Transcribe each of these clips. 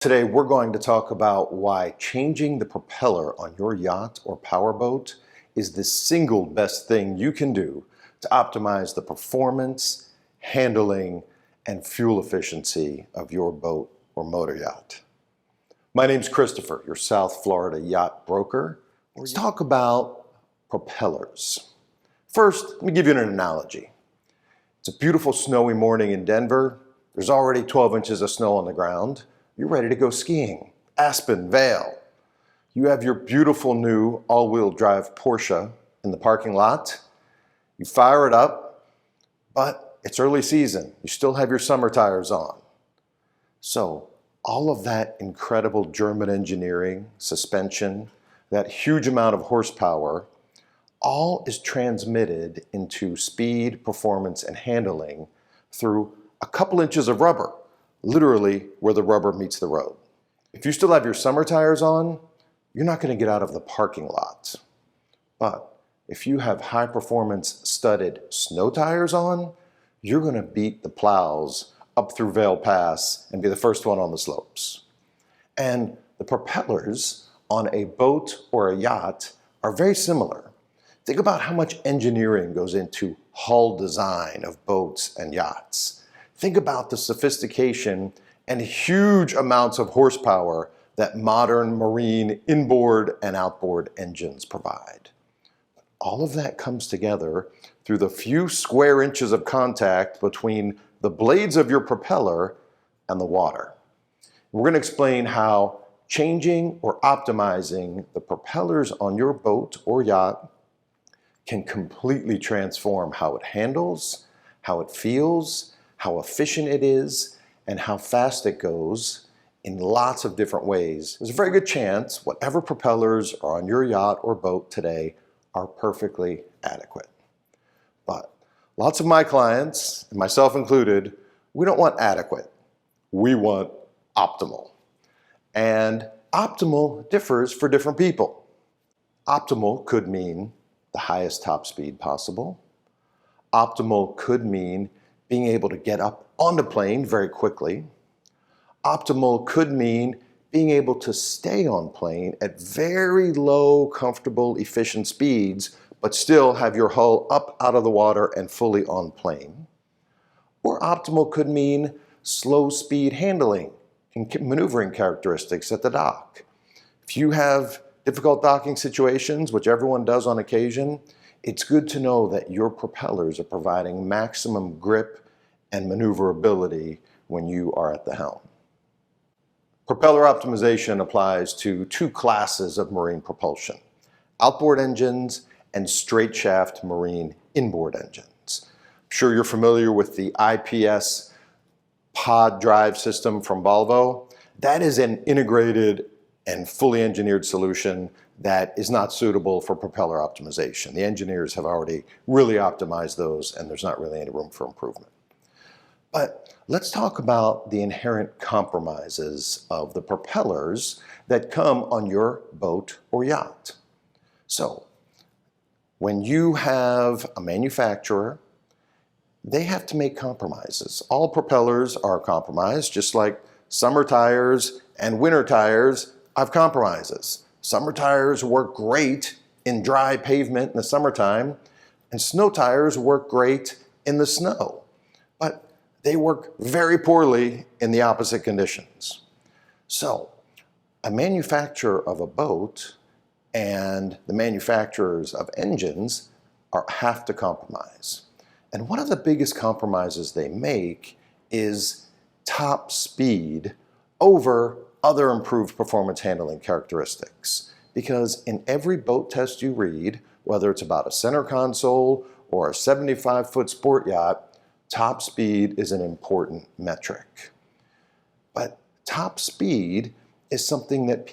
Today we're going to talk about why changing the propeller on your yacht or powerboat is the single best thing you can do to optimize the performance, handling, and fuel efficiency of your boat or motor yacht. My name's Christopher, your South Florida yacht broker. Let's talk about propellers. First, let me give you an analogy. It's a beautiful snowy morning in Denver. There's already 12 inches of snow on the ground. You're ready to go skiing. Aspen, Vail. You have your beautiful new all-wheel drive Porsche in the parking lot. You fire it up, but it's early season. You still have your summer tires on. So all of that incredible German engineering, suspension, that huge amount of horsepower, all is transmitted into speed, performance, and handling through a couple inches of rubber. Literally where the rubber meets the road. If you still have your summer tires on, you're not going to get out of the parking lot. But if you have high performance studded snow tires on, you're going to beat the plows up through Vail Pass and be the first one on the slopes. And the propellers on a boat or a yacht are very similar. Think about how much engineering goes into hull design of boats and yachts. Think about the sophistication and huge amounts of horsepower that modern marine inboard and outboard engines provide. All of that comes together through the few square inches of contact between the blades of your propeller and the water. We're going to explain how changing or optimizing the propellers on your boat or yacht can completely transform how it handles, how it feels, how efficient it is, and how fast it goes in lots of different ways. There's a very good chance whatever propellers are on your yacht or boat today are perfectly adequate. But lots of my clients, and myself included, we don't want adequate. We want optimal. And optimal differs for different people. Optimal could mean the highest top speed possible. Optimal could mean being able to get up on the plane very quickly. Optimal could mean being able to stay on plane at very low, comfortable, efficient speeds, but still have your hull up out of the water and fully on plane. Or optimal could mean slow speed handling and maneuvering characteristics at the dock. If you have difficult docking situations, which everyone does on occasion, it's good to know that your propellers are providing maximum grip and maneuverability when you are at the helm. Propeller optimization applies to two classes of marine propulsion: outboard engines and straight shaft marine inboard engines. I'm sure you're familiar with the IPS pod drive system from Volvo. That is an integrated and fully engineered solution that is not suitable for propeller optimization. The engineers have already really optimized those, and there's not really any room for improvement. But let's talk about the inherent compromises of the propellers that come on your boat or yacht. So, when you have a manufacturer, they have to make compromises. All propellers are compromised, just like summer tires and winter tires have compromises. Summer tires work great in dry pavement in the summertime, and snow tires work great in the snow. But they work very poorly in the opposite conditions. So, a manufacturer of a boat and the manufacturers of engines have to compromise. And one of the biggest compromises they make is top speed over other improved performance handling characteristics. Because in every boat test you read, whether it's about a center console or a 75-foot sport yacht, top speed is an important metric. But top speed is something that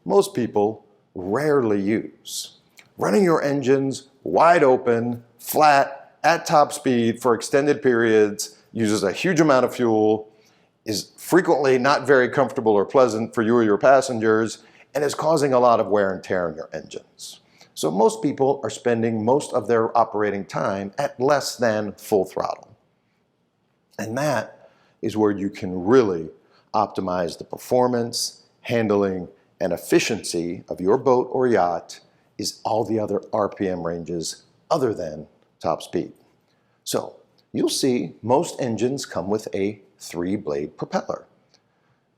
most people rarely use. Running your engines wide open, flat, at top speed for extended periods uses a huge amount of fuel, is frequently not very comfortable or pleasant for you or your passengers, and is causing a lot of wear and tear in your engines. So most people are spending most of their operating time at less than full throttle. And that is where you can really optimize the performance, handling, and efficiency of your boat or yacht is all the other RPM ranges other than top speed. So you'll see most engines come with a 3-blade propeller.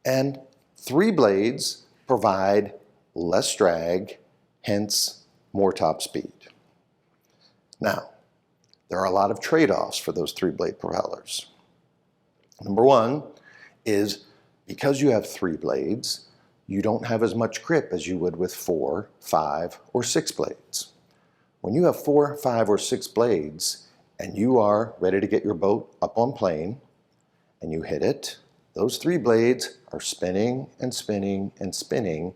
And 3 blades provide less drag, hence more top speed. Now, there are a lot of trade-offs for those 3-blade propellers. Number one is because you have 3 blades, you don't have as much grip as you would with 4, 5, or 6 blades. When you have 4, 5, or 6 blades and you are ready to get your boat up on plane and you hit it, those 3 blades are spinning and spinning and spinning,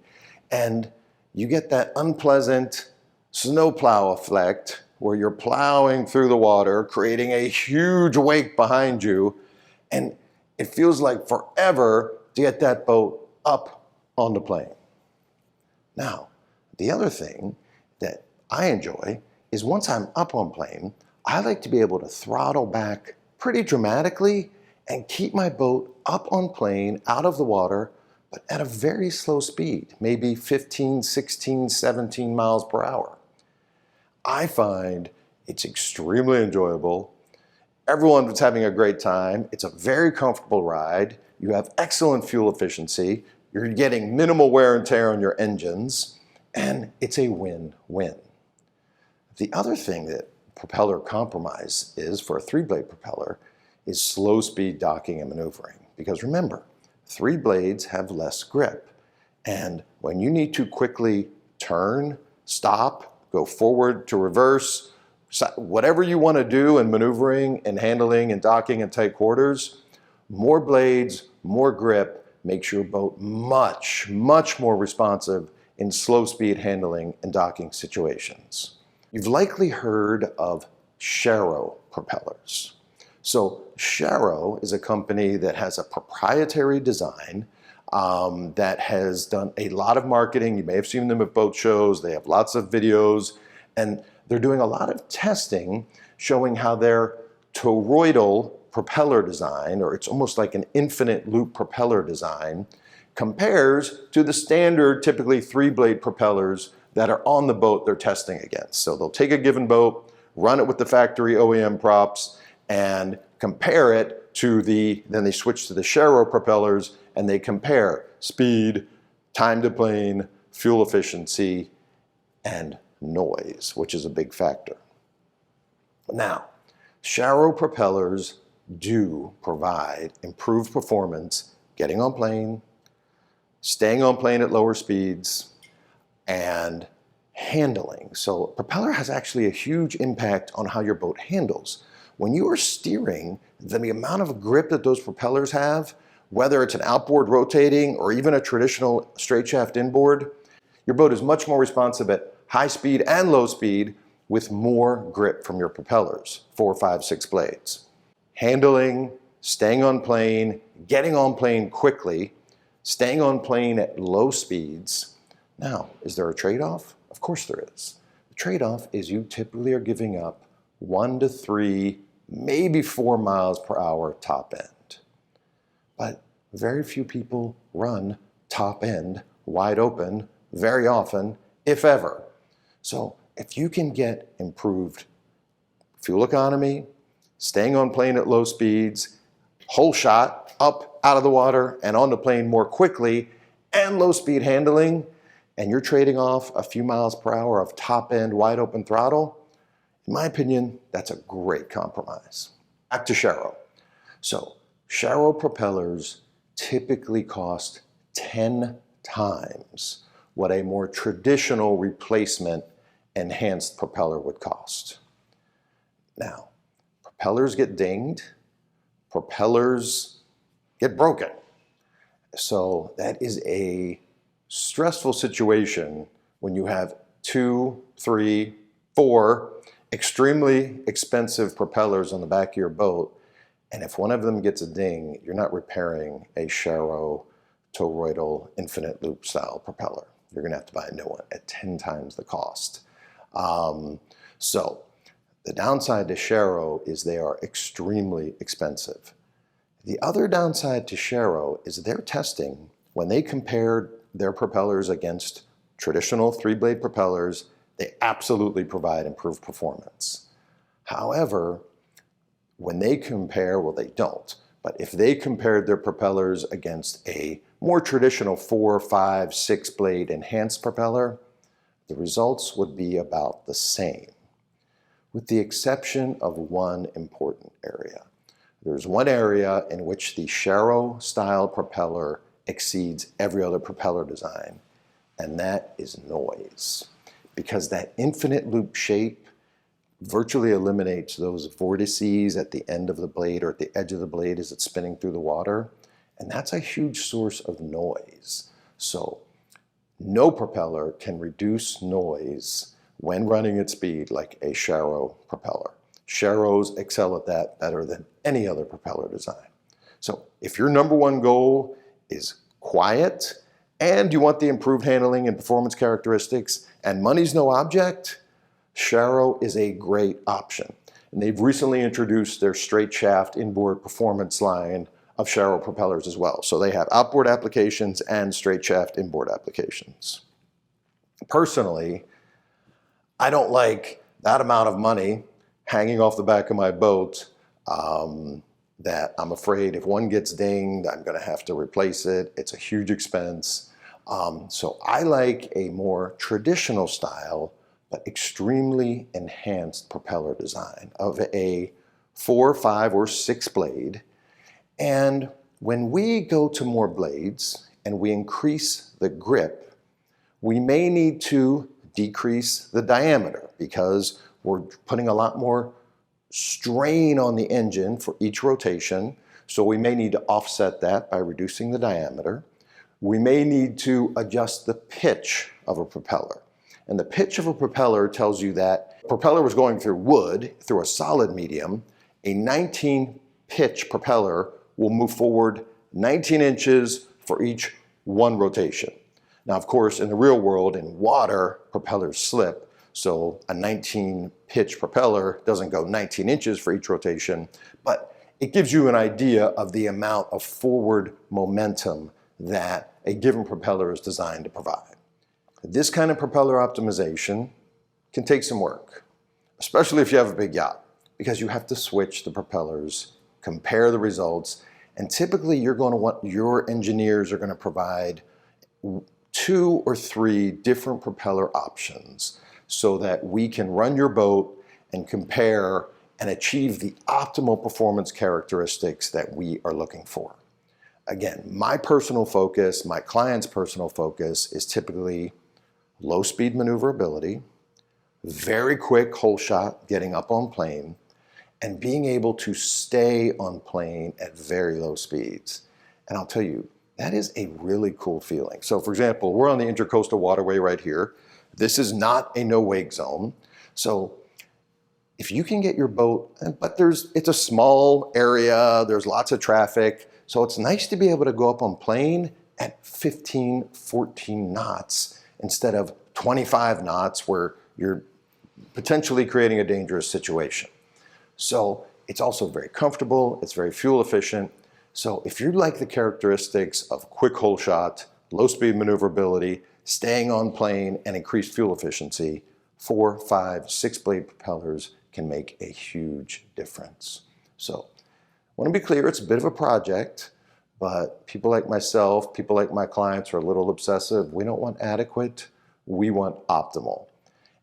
and you get that unpleasant snowplow effect where you're plowing through the water, creating a huge wake behind you, and it feels like forever to get that boat up on the plane. Now, the other thing that I enjoy is once I'm up on plane, I like to be able to throttle back pretty dramatically and keep my boat up on plane out of the water, but at a very slow speed, maybe 15, 16, 17 miles per hour. I find it's extremely enjoyable. Everyone's having a great time. It's a very comfortable ride. You have excellent fuel efficiency. You're getting minimal wear and tear on your engines, and it's a win-win. The other thing that propeller compromise is for a 3-blade propeller is slow speed docking and maneuvering. Because remember, 3 blades have less grip. And when you need to quickly turn, stop, go forward to reverse, whatever you want to do in maneuvering and handling and docking in tight quarters, more blades, more grip makes your boat much, much more responsive in slow speed handling and docking situations. You've likely heard of Sharrow propellers. So Sharrow is a company that has a proprietary design that has done a lot of marketing. You may have seen them at boat shows. They have lots of videos, and they're doing a lot of testing showing how their toroidal propeller design, or it's almost like an infinite loop propeller design, compares to the standard, typically 3-blade propellers that are on the boat they're testing against. So they'll take a given boat, run it with the factory OEM props, and compare it to then they switch to the Sharrow propellers and they compare speed, time to plane, fuel efficiency, and noise, which is a big factor. Now, Sharrow propellers do provide improved performance getting on plane, staying on plane at lower speeds, and handling. So propeller has actually a huge impact on how your boat handles. When you are steering, the amount of grip that those propellers have, whether it's an outboard rotating or even a traditional straight shaft inboard, your boat is much more responsive at high speed and low speed with more grip from your propellers, 4, 5, 6 blades. Handling, staying on plane, getting on plane quickly, staying on plane at low speeds. Now, is there a trade-off? Of course there is. The trade-off is you typically are giving up 1 to 3, maybe 4 miles per hour top end. But very few people run top end wide open very often, if ever. So if you can get improved fuel economy, staying on plane at low speeds, whole shot, up, out of the water, and on the plane more quickly, and low speed handling, and you're trading off a few miles per hour of top end wide open throttle, in my opinion, that's a great compromise. Back to Sharrow. So Sharrow propellers typically cost 10 times what a more traditional replacement enhanced propeller would cost. Now, propellers get dinged, propellers get broken. So that is a stressful situation when you have 2, 3, 4 extremely expensive propellers on the back of your boat, and if one of them gets a ding, you're not repairing a Sharrow toroidal infinite loop style propeller. You're gonna have to buy a new one at 10 times the cost. So the downside to Sharrow is they are extremely expensive. The other downside to Sharrow is their testing, when they compared their propellers against traditional three-blade propellers, they absolutely provide improved performance. However, when they compare, well, they don't, but if they compared their propellers against a more traditional 4, 5, 6-blade enhanced propeller, the results would be about the same, with the exception of one important area. There's one area in which the Sharrow style propeller exceeds every other propeller design, and that is noise. Because that infinite loop shape virtually eliminates those vortices at the end of the blade or at the edge of the blade as it's spinning through the water, and that's a huge source of noise. So no propeller can reduce noise when running at speed like a Sharrow propeller. Sharrows excel at that better than any other propeller design. So if your number one goal is quiet and you want the improved handling and performance characteristics and money's no object, Sharrow is a great option. And they've recently introduced their straight shaft inboard performance line of Sharrow propellers as well. So they have outboard applications and straight shaft inboard applications. Personally, I don't like that amount of money hanging off the back of my boat that I'm afraid if one gets dinged, I'm going to have to replace it. It's a huge expense. So I like a more traditional style, but extremely enhanced propeller design of a 4, 5, or 6 blade. And when we go to more blades and we increase the grip, we may need to decrease the diameter because we're putting a lot more strain on the engine for each rotation. So we may need to offset that by reducing the diameter. We may need to adjust the pitch of a propeller. And the pitch of a propeller tells you that a propeller was going through wood, through a solid medium. A 19 pitch propeller will move forward 19 inches for each one rotation. Now, of course, in the real world, in water, propellers slip. So a 19 pitch propeller doesn't go 19 inches for each rotation, but it gives you an idea of the amount of forward momentum that a given propeller is designed to provide. This kind of propeller optimization can take some work, especially if you have a big yacht, because you have to switch the propellers, compare the results, and typically your engineers are going to provide 2 or 3 different propeller options so that we can run your boat and compare and achieve the optimal performance characteristics that we are looking for. Again, my personal focus, my client's personal focus is typically low speed maneuverability, very quick hole shot getting up on plane, and being able to stay on plane at very low speeds. And I'll tell you, that is a really cool feeling. So for example, we're on the Intercoastal Waterway right here. This is not a no-wake zone. So if you can get your boat, but it's a small area, there's lots of traffic, so it's nice to be able to go up on plane at 15, 14 knots instead of 25 knots where you're potentially creating a dangerous situation. So it's also very comfortable, it's very fuel efficient. So if you like the characteristics of quick hole shot, low speed maneuverability, staying on plane, and increased fuel efficiency, 4, 5, 6 blade propellers can make a huge difference. So I want to be clear, it's a bit of a project, but people like myself, people like my clients are a little obsessive. We don't want adequate, we want optimal.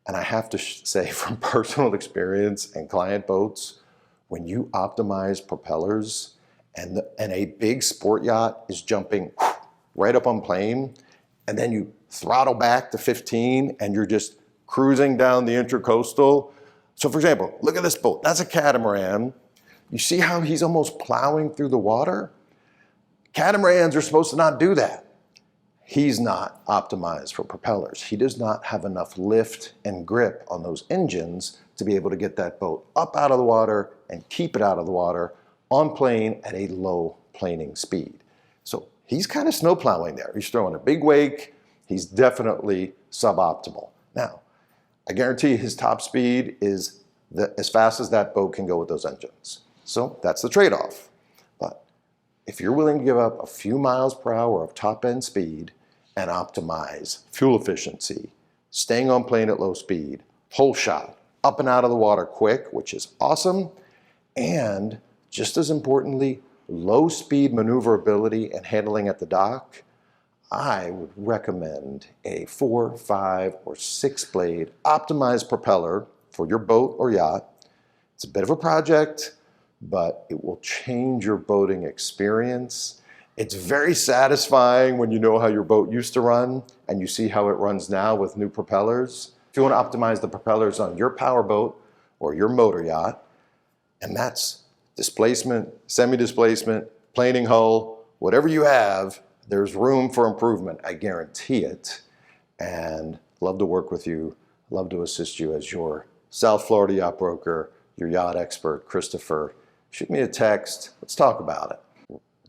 And I have to say from personal experience and client boats, when you optimize propellers and a big sport yacht is jumping right up on plane, and then you throttle back to 15 and you're just cruising down the Intercoastal. So for example, look at this boat, that's a catamaran. You see how he's almost plowing through the water? Catamarans are supposed to not do that. He's not optimized for propellers. He does not have enough lift and grip on those engines to be able to get that boat up out of the water and keep it out of the water on plane at a low planing speed. So he's kind of snow plowing there. He's throwing a big wake. He's definitely suboptimal. Now, I guarantee his top speed is as fast as that boat can go with those engines. So that's the trade-off. But if you're willing to give up a few miles per hour of top-end speed and optimize fuel efficiency, staying on plane at low speed, whole shot, up and out of the water quick, which is awesome, and just as importantly, low speed maneuverability and handling at the dock, I would recommend a 4, 5, or 6 blade optimized propeller for your boat or yacht. It's a bit of a project, but it will change your boating experience. It's very satisfying when you know how your boat used to run and you see how it runs now with new propellers. If you want to optimize the propellers on your powerboat or your motor yacht, and that's displacement, semi-displacement, planing hull, whatever you have, there's room for improvement, I guarantee it. And love to work with you, love to assist you as your South Florida yacht broker, your yacht expert, Christopher. Shoot me a text, let's talk about it.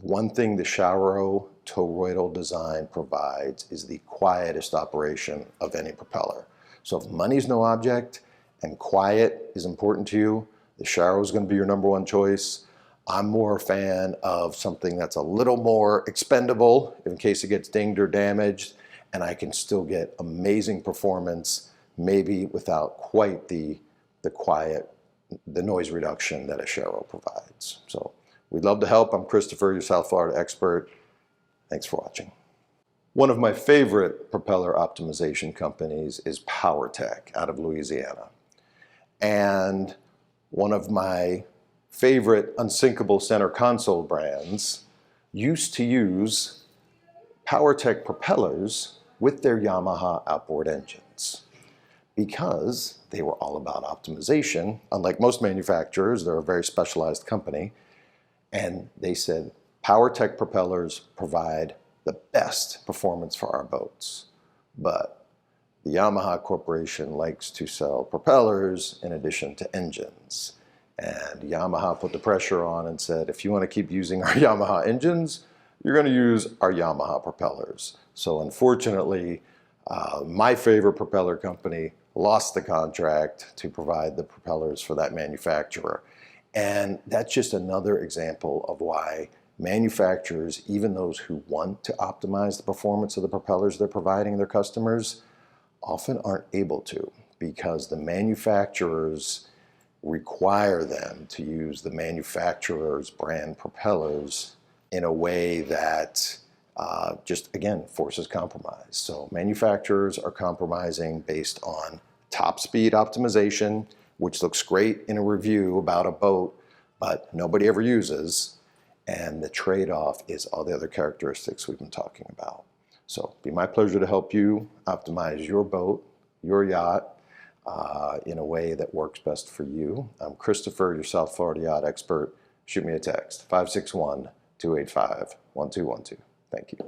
One thing the Sharo toroidal design provides is the quietest operation of any propeller. So if money's no object and quiet is important to you, the Sharo is going to be your #1 choice. I'm more a fan of something that's a little more expendable in case it gets dinged or damaged, and I can still get amazing performance, maybe without quite the quiet, the noise reduction that a Sharo provides. So we'd love to help. I'm Christopher, your South Florida expert. Thanks for watching. One of my favorite propeller optimization companies is PowerTech out of Louisiana. And one of my favorite unsinkable center console brands used to use PowerTech propellers with their Yamaha outboard engines because they were all about optimization. Unlike most manufacturers, they're a very specialized company. And they said, PowerTech propellers provide the best performance for our boats. But the Yamaha Corporation likes to sell propellers in addition to engines. And Yamaha put the pressure on and said, if you want to keep using our Yamaha engines, you're going to use our Yamaha propellers. So unfortunately, my favorite propeller company lost the contract to provide the propellers for that manufacturer. And that's just another example of why manufacturers, even those who want to optimize the performance of the propellers they're providing their customers, often aren't able to, because the manufacturers require them to use the manufacturer's brand propellers in a way that just, again, forces compromise. So manufacturers are compromising based on top speed optimization, which looks great in a review about a boat, but nobody ever uses. And the trade-off is all the other characteristics we've been talking about. So it'd be my pleasure to help you optimize your boat, your yacht, in a way that works best for you. I'm Christopher, your South Florida yacht expert. Shoot me a text, 561-285-1212. Thank you.